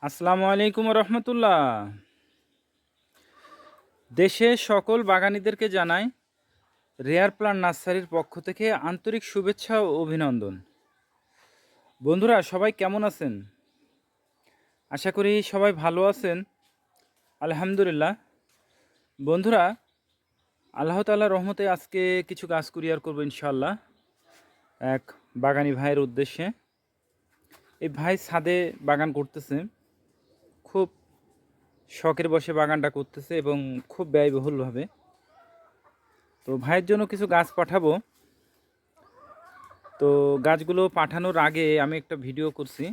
আসসালামু আলাইকুম রহমতুল্লাহ। দেশের সকল বাগানীদেরকে জানাই রেয়ার প্লান্ট নার্সারির পক্ষ থেকে আন্তরিক শুভেচ্ছা ও অভিনন্দন। বন্ধুরা সবাই কেমন আছেন? আশা করি সবাই ভালো আছেন। আলহামদুলিল্লাহ। বন্ধুরা, আল্লাহ তাআলার রহমতে আজকে কিছু গাছ কুরিয়ার করবো ইনশাআল্লাহ এক বাগানি ভাইয়ের উদ্দেশ্যে। এই ভাই ছাদে বাগান করতেছে, খুব শখের বশে বাগানটা করতেছে এবং খুব ব্যয়বহুলভাবে। তো ভাইয়ের জন্য কিছু গাছ পাঠাবো। তো গাছগুলো পাঠানোর আগে আমি একটা ভিডিও করছি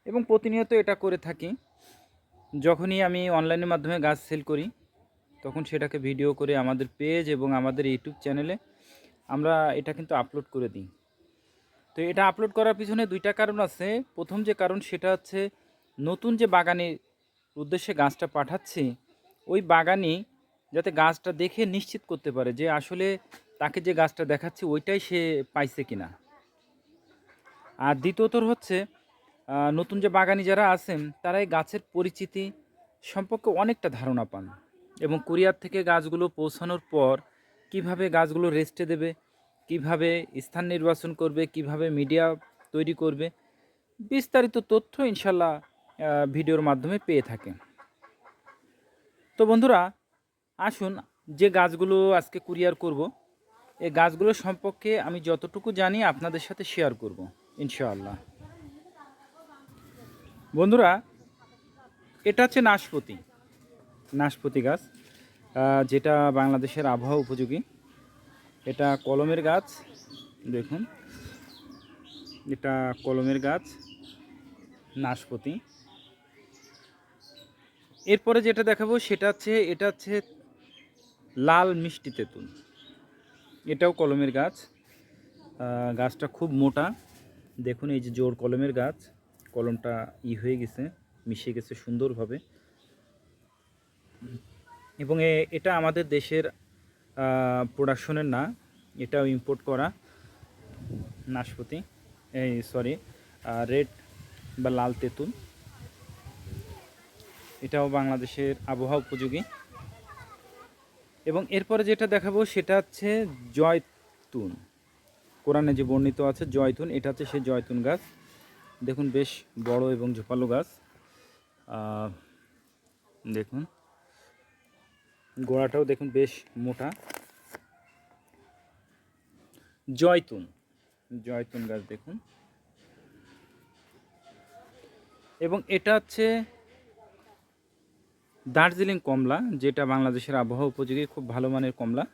এবং প্রতিনিয়ত এটা করে থাকি। যখনই আমি অনলাইনের মাধ্যমে গাছ সেল করি তখন সেটাকে ভিডিও করে আমাদের পেজ এবং আমাদের ইউটিউব চ্যানেলে আমরা এটা কিন্তু আপলোড করে দিই। তো এটা আপলোড করার পিছনে দুইটা কারণ আছে। প্রথম যে কারণ সেটা হচ্ছে নতুন যে বাগানের উদ্দেশ্যে গাছটা পাঠাচ্ছি ওই বাগানি যাতে গাছটা দেখে নিশ্চিত করতে পারে যে আসলে তাকে যে গাছটা দেখাচ্ছি ওইটাই সে পাইছে কিনা। আর দ্বিতীয়ত হচ্ছে নতুন যে বাগানি যারা আছেন তারা এই গাছের পরিচিতি সম্পর্কে অনেকটা ধারণা পান এবং কুরিয়ার থেকে গাছগুলো পৌঁছানোর পর কিভাবে গাছগুলো রেস্টে দেবে, কিভাবে স্থান নির্বাচন করবে, কিভাবে মিডিয়া তৈরি করবে, বিস্তারিত তথ্য ইনশাল্লাহ ভিডিওর মাধ্যমে পেয়ে থাকে। তো বন্ধুরা, আসুন যে গাছগুলো আজকে কুরিয়ার করব এই গাছগুলো সম্পর্কে আমি যতটুকু জানি আপনাদের সাথে শেয়ার করব ইনশাআল্লাহ। বন্ধুরা, এটা হচ্ছে নাশপাতি। নাশপাতি গাছ যেটা বাংলাদেশের আবহাওয়া উপযোগী। এটা কলমের গাছ। দেখুন, এটা কলমের গাছ নাশপাতি। এরপরে যেটা দেখাবো সেটা হচ্ছে এটা হচ্ছে লাল মিষ্টি তেঁতুল। এটাও কলমের গাছ। গাছটা খুব মোটা। দেখুন এই যে জোর কলমের গাছ, কলমটা হয়ে গেছে, মিশে গেছে সুন্দরভাবে। এবং এটা আমাদের দেশের প্রোডাকশনের না, এটাও ইম্পোর্ট করা নাশপাতি, এই সরি রেড বা লাল তেঁতুল। এটাও বাংলাদেশের আবহাওয়া উপযোগী। এবং এরপরে যেটা দেখাবো সেটা হচ্ছে জয়তুন। কোরআনে যে বর্ণিত আছে জয়তুন, এটা হচ্ছে সেই জয়তুন গাছ। দেখুন বেশ বড় এবং ঝোপালো গাছ। দেখুন গোড়াটাও দেখুন বেশ মোটা। জয়তুন, জয়তুন গাছ দেখুন। এবং এটা হচ্ছে দার্জিলিং কমলা, যেটা বাংলাদেশের আবহাওয়া উপযোগী, খুব ভালো মানের কমলা।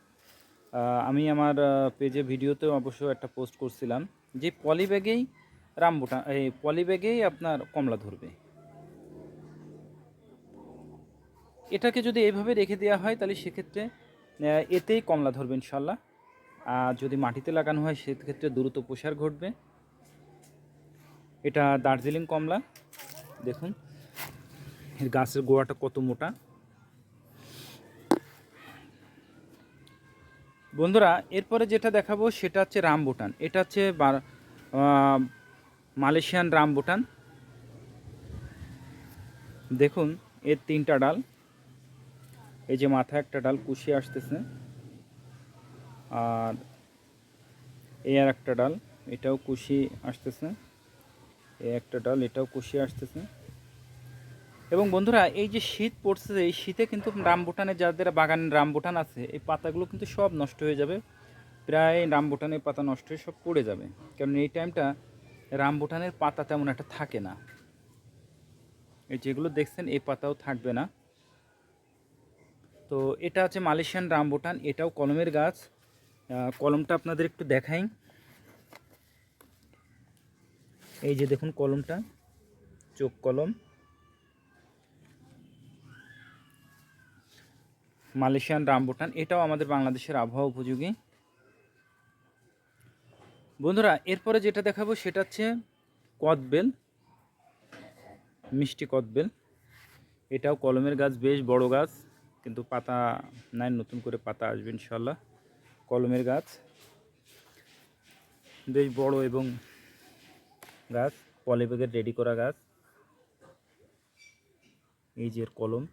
আমি আমার পেজে ভিডিওতেও অবশ্য একটা পোস্ট করছিলাম যে পলিব্যাগেই রামবুটান, এই পলিব্যাগেই আপনার কমলা ধরবে। এটাকে যদি এইভাবে রেখে দেওয়া হয় তাহলে সেক্ষেত্রে এতেই কমলা ধরবে ইনশাল্লাহ। আর যদি মাটিতে লাগানো হয় সেক্ষেত্রে দ্রুত প্রসার ঘটবে। এটা দার্জিলিং কমলা। দেখুন এর গাছের গোড়াটা কত মোটা। বন্ধুরা, এরপরে যেটা দেখাবো সেটা হচ্ছে রামবুটান। এটা হচ্ছে মালয়েশিয়ান রামবুটান। দেখুন এর তিনটা ডাল, এই যে মাথায় একটা ডাল কুশি আসতেছে, আর এই আর একটা ডাল, এটাও কুশি আসতেছে, এই একটা ডাল এটাও কুশি আসতেছে। এবং বন্ধুরা, এই যে শীত পড়ছে, এই শীতে কিন্তু রামবুটানে যাদের বাগানের রামবুটান আছে এই পাতাগুলো কিন্তু সব নষ্ট হয়ে যাবে। প্রায় রামবুটানের পাতা নষ্ট হয়ে সব পড়ে যাবে, কারণ এই টাইমটা রামবুটানের পাতা তেমন একটা থাকে না। এই যেগুলো দেখছেন এই পাতাও থাকবে না। তো এটা হচ্ছে মালয়েশিয়ান রামবুটান, এটাও কলমের গাছ। কলমটা আপনাদের একটু দেখাই। এই যে দেখুন কলমটা, চোখ কলম। মালয়েশিয়ান রামবুটান, এটাও আমাদের বাংলাদেশের আবহাওয়া উপযোগী। বন্ধুরা, এরপরে যেটা দেখাবো সেটা হচ্ছে কদবেল, মিষ্টি কদবেল। এটাও কলমের গাছ, বেশ বড় গাছ, কিন্তু পাতা নাই, নতুন করে পাতা আসবে ইনশাল্লাহ। কলমের গাছ বেশ বড় এবং গাছ পলিব্যাগের রেডি করা গাছ। এই যে এর কলম।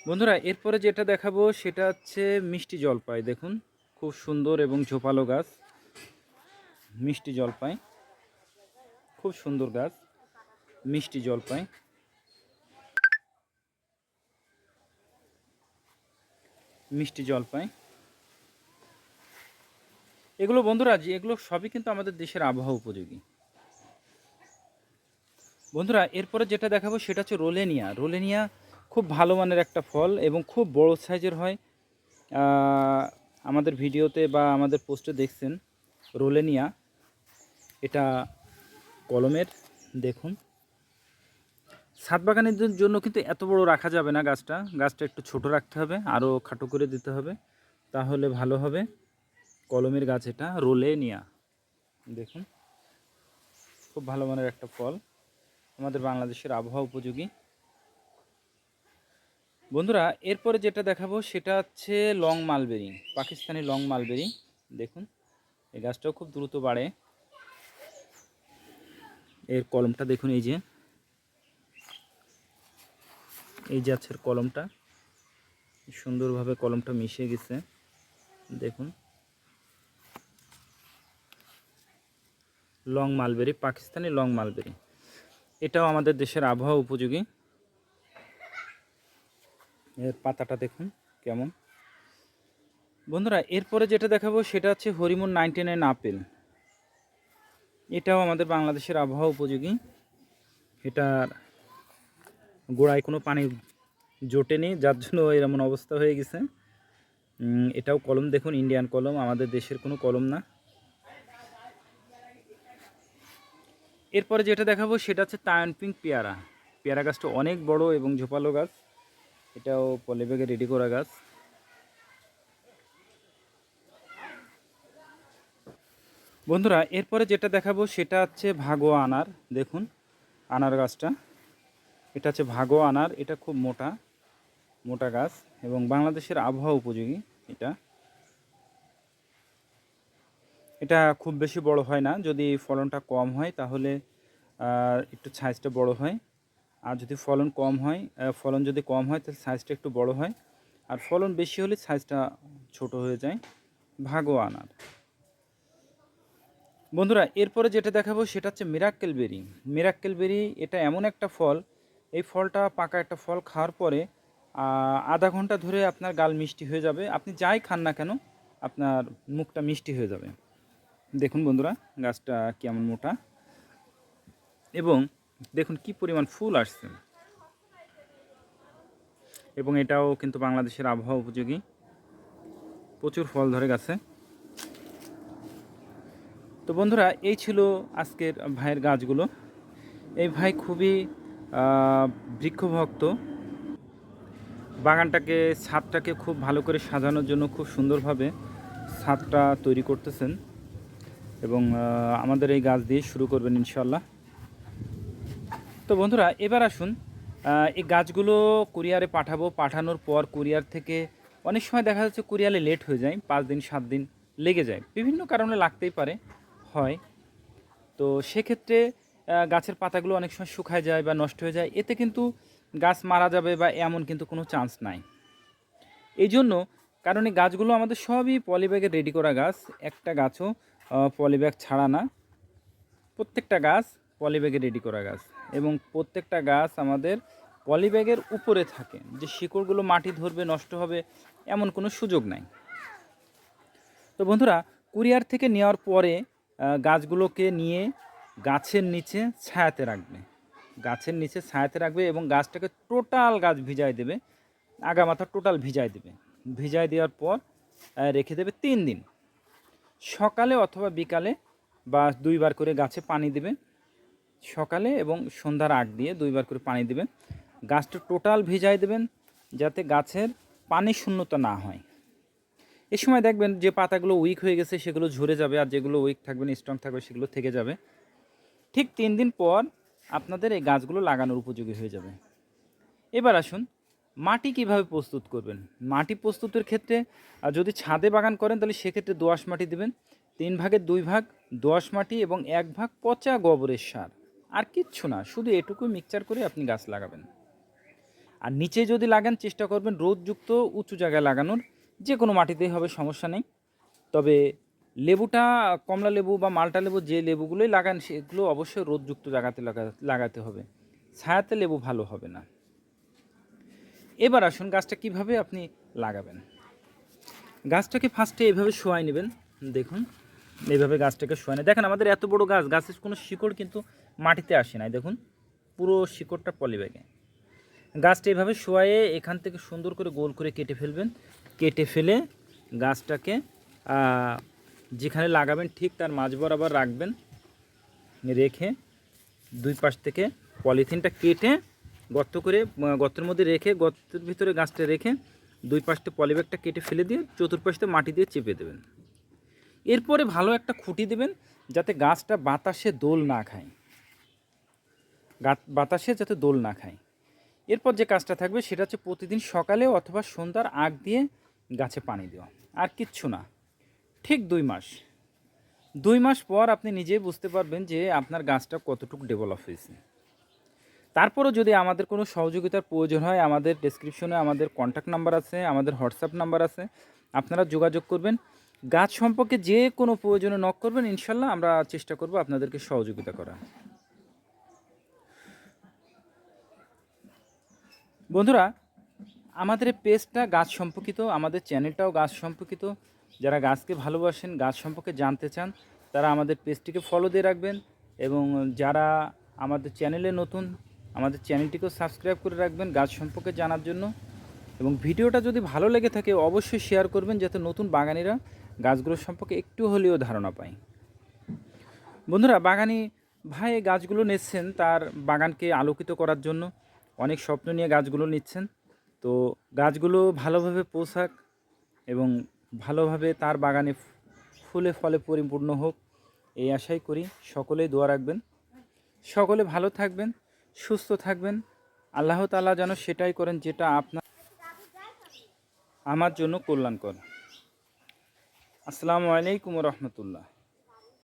বন্ধুরা এরপরে যেটা দেখাবো সেটা হচ্ছে মিষ্টি জলপাই। দেখুন খুব সুন্দর এবং ঝোপালো গাছ। মিষ্টি জলপাই খুব সুন্দর গাছ, মিষ্টি জলপাই। মিষ্টি জলপাই এগুলো বন্ধুরা, যে এগুলো সবই কিন্তু আমাদের দেশের আবহাওয়া উপযোগী। বন্ধুরা এরপরে যেটা দেখাবো সেটা হচ্ছে রোলেনিয়া। রোলেনিয়া খুব ভালো মানের একটা ফল এবং খুব বড় সাইজের হয়। আমাদের ভিডিওতে বা আমাদের পোস্টে দেখছেন রোলেনিয়া। এটা কলমের। দেখুন ছাদ বাগানের জন্য কিন্তু এত বড় রাখা যাবে না গাছটা, গাছটা একটু ছোট রাখতে হবে, আরও খাটো করে দিতে হবে, তাহলে ভালো হবে। কলমের গাছ এটা রোলেনিয়া। দেখুন খুব ভালো মানের একটা ফল, আমাদের বাংলাদেশের আবহাওয়া উপযোগী। বন্ধুরা এরপরে যেটা দেখাবো সেটা হচ্ছে long mulberry, Pakistani long mulberry. দেখুন এই গাছটাও খুব দ্রুত বাড়ে। এর কলমটা দেখুন, এই যে আছে কলমটা, সুন্দরভাবে কলমটা মিশে গেছে। দেখুন long mulberry, Pakistani long mulberry, এটাও আমাদের দেশের আবহাওয়া উপযোগী। এর পাতাটা দেখুন কেমন। বন্ধুরা এরপরে যেটা দেখাবো সেটা হচ্ছে হরিমন 99 আপেল। এটাও আমাদের বাংলাদেশের আবহাওয়া উপযোগী। এটার গোড়ায় কোনো পানি জোটেনি, যার জন্য এরকম অবস্থা হয়ে গেছে। এটাও কলম দেখুন, ইন্ডিয়ান কলম, আমাদের দেশের কোনো কলম না। এরপরে যেটা দেখাবো সেটা হচ্ছে তায়ন পিঙ্ক পেয়ারা। পেয়ারা গাছটা অনেক বড় এবং ঝোপালো গাছ, এটাও পলিব্যাগে রেডি করা গাছ। বন্ধুরা এরপরে যেটা দেখাবো সেটা হচ্ছে ভাগোয়া আনার। দেখুন আনার গাছটা, এটা হচ্ছে ভাগোয়া আনার। এটা খুব মোটা মোটা গাছ এবং বাংলাদেশের আবহাওয়া উপযোগী। এটা খুব বেশি বড় হয় না, যদি ফলনটা কম হয় তাহলে একটু সাইজটা বড় হয়, আর যদি ফলন কম হয়, ফলন যদি কম হয় তাহলে সাইজটা একটু বড় হয়, আর ফলন বেশি হলে সাইজটা ছোট হয়ে যায়। ভাগোয়া আনার। বন্ধুরা এরপরে যেটা দেখাবো সেটা হচ্ছে মিরাক্কেল বেরি। মিরাক্কেল বেরি এটা এমন একটা ফল, এই ফলটা পাকা একটা ফল, খাওয়ার পরে আধা ঘন্টা ধরে আপনার গাল মিষ্টি হয়ে যাবে। আপনি যাই খান না কেন আপনার মুখটা মিষ্টি হয়ে যাবে। দেখুন বন্ধুরা গাছটা কেমন মোটা, এবং দেখুন কি পরিমাণ ফুল আসছে, এবং এটাও কিন্তু বাংলাদেশের আবহাওয়া উপযোগী, প্রচুর ফল ধরে গাছে। তো বন্ধুরা এই ছিল আজকের ভাইয়ের গাছগুলো। এই ভাই খুবই বৃক্ষভক্ত, বাগানটাকে ছাদটাকে খুব ভালো করে সাজানোর জন্য খুব সুন্দরভাবে ছাদটা তৈরি করতেছেন, এবং আমাদের এই গাছ দিয়ে শুরু করবেন ইনশাল্লাহ। তো বন্ধুরা এবার আসুন এই গাছগুলো কুরিয়ারে পাঠাবো। পাঠানোর পর কুরিয়ার থেকে অনেক সময় দেখা যাচ্ছে কুরিয়ারে লেট হয়ে যায়, 5 দিন 7 দিন লেগে যায়, বিভিন্ন কারণে লাগতেই পারে হয়। তো সেক্ষেত্রে গাছের পাতাগুলো অনেক সময় শুকায় যায় বা নষ্ট হয়ে যায়, এতে কিন্তু গাছ মারা যাবে বা এমন কিন্তু কোনো চান্স নাই। এই জন্য কারণ এই গাছগুলো আমাদের সবই পলিব্যাগে রেডি করা গাছ, একটা গাছও পলিব্যাগ ছাড়া না, প্রত্যেকটা গাছ পলিব্যাগে রেডি করা গাছ, এবং প্রত্যেকটা গাছ আমাদের পলিব্যাগের উপরে থাকে, যে শিকড়গুলো মাটি ধরবে নষ্ট হবে এমন কোনো সুযোগ নাই। তো বন্ধুরা কুরিয়ার থেকে নেওয়ার পরে গাছগুলোকে নিয়ে গাছের নিচে ছায়াতে রাখবে, গাছের নিচে ছায়াতে রাখবে, এবং গাছটাকে টোটাল গাছ ভিজায় দেবে, আগামাথা টোটাল ভিজায় দেবে। ভিজায় দেওয়ার পর রেখে দেবে 3 দিন, সকালে অথবা বিকালে বা 2 বার করে গাছে পানি দেবে, সকালে এবং সন্ধ্যার আগ দিয়ে 2 বার করে পানি দেবেন। গাছটা টোটাল ভিজায় দেবেন যাতে গাছের পানি শূন্যতা না হয়। এই সময় দেখবেন যে পাতাগুলো উইক হয়ে গেছে সেগুলো ঝরে যাবে, আর যেগুলো উইক থাকবে না স্ট্রং থাকবে সেগুলো থেকে যাবে। ঠিক 3 দিন পর আপনাদের এই গাছগুলো লাগানোর উপযোগী হয়ে যাবে। এবার আসুন মাটি কিভাবে প্রস্তুত করবেন। মাটি প্রস্তুতের ক্ষেত্রে যদি ছাদে বাগান করেন তাহলে সেক্ষেত্রে দোআঁশ মাটি দেবেন, 3 ভাগের 2 ভাগ দোআঁশ মাটি এবং 1 ভাগ পচা গোবরের সার। আর কিচ্ছু না, শুধু এটুকু মিক্সচার করে আপনি গাছ লাগাবেন। আর নিচে যদি লাগান চেষ্টা করবেন রোদযুক্ত উঁচু জায়গায় লাগানোর, যে কোনো মাটিতেই হবে, সমস্যা নেই। তবে লেবুটা কমলা লেবু বা মালটা লেবু যে লেবুগুলোই লাগান সেগুলো অবশ্যই রোদযুক্ত জায়গাতে লাগাতে হবে, ছায়াতে লেবু ভালো হবে না। এবার আসুন গাছটা কিভাবে আপনি লাগাবেন। গাছটাকে ফার্স্টে এইভাবে শোয়াই নেবেন। দেখুন এইভাবে গাছটাকে শোয়াই নেই। দেখেন আমাদের এত বড় গাছ, গাছের কোনো শিকড় কিন্তু মাটিতে আসে নাই, দেখুন পুরো শিকড়টা পলিব্যাগে। গাছটা এইভাবে শোয়ায়ে এখান থেকে সুন্দর করে গোল করে কেটে ফেলবেন। কেটে ফেলে গাছটাকে যেখানে লাগাবেন ঠিক তার মাঝ বরাবর রাখবেন। রেখে দুই পাশ থেকে পলিথিনটা কেটে গর্ত করে গর্তের মধ্যে রেখে, গর্তের ভিতরে গাছটা রেখে দুই পাশটা পলিব্যাগটা কেটে ফেলে দিয়ে চতুর্পাশে মাটি দিয়ে চেপে দেবেন। এরপরে ভালো একটা খুঁটি দেবেন যাতে গাছটা বাতাসে দোল না খায়, বাতাসে যাতে দোল না খায়। এরপর যে কাজটা থাকবে সেটা হচ্ছে প্রতিদিন সকালে অথবা সন্ধ্যার আগ দিয়ে গাছে পানি দেওয়া, আর কিচ্ছু না। ঠিক 2 মাস পর আপনি নিজেই বুঝতে পারবেন যে আপনার গাছটা কতটুকু ডেভেলপ হয়েছে। তারপরও যদি আমাদের কোনো সহযোগিতার প্রয়োজন হয়, আমাদের ডেসক্রিপশনে আমাদের কন্ট্যাক্ট নাম্বার আছে, আমাদের হোয়াটসঅ্যাপ নাম্বার আছে, আপনারা যোগাযোগ করবেন। গাছ সম্পর্কে যে কোনো প্রয়োজনে নক করবেন, ইনশাল্লাহ আমরা চেষ্টা করব আপনাদেরকে সহযোগিতা করা। বন্ধুরা, আমাদের পেজটা গাছ সম্পর্কিত, আমাদের চ্যানেলটাও গাছ সম্পর্কিত। যারা গাছকে ভালোবাসেন, গাছ সম্পর্কে জানতে চান, তারা আমাদের পেজটিকে ফলো দিয়ে রাখবেন। এবং যারা আমাদের চ্যানেলে নতুন, আমাদের চ্যানেলটিকেও সাবস্ক্রাইব করে রাখবেন গাছ সম্পর্কে জানার জন্য। এবং ভিডিওটা যদি ভালো লেগে থাকে অবশ্যই শেয়ার করবেন যাতে নতুন বাগানিরা গাছগুলোর সম্পর্কে একটু হলেও ধারণা পায়। বন্ধুরা, বাগানি ভাই গাছগুলো নিচ্ছেন তার বাগানকে আলোকিত করার জন্য, অনেক স্বপ্ন নিয়ে গাছগুলো নিচ্ছেন। তো গাছগুলো ভালোভাবে পোষাক এবং ভালোভাবে তার বাগানে ফুলে ফলে পরিপূর্ণ হোক, এই আশাই করি। সকলেই দোয়া রাখবেন, সকলে ভালো থাকবেন, সুস্থ থাকবেন। আল্লাহ তাআলা যেন সেটাই করেন যেটা আপনার আমার জন্য কল্যাণকর। আসসালামু আলাইকুম ওয়া রাহমাতুল্লাহ।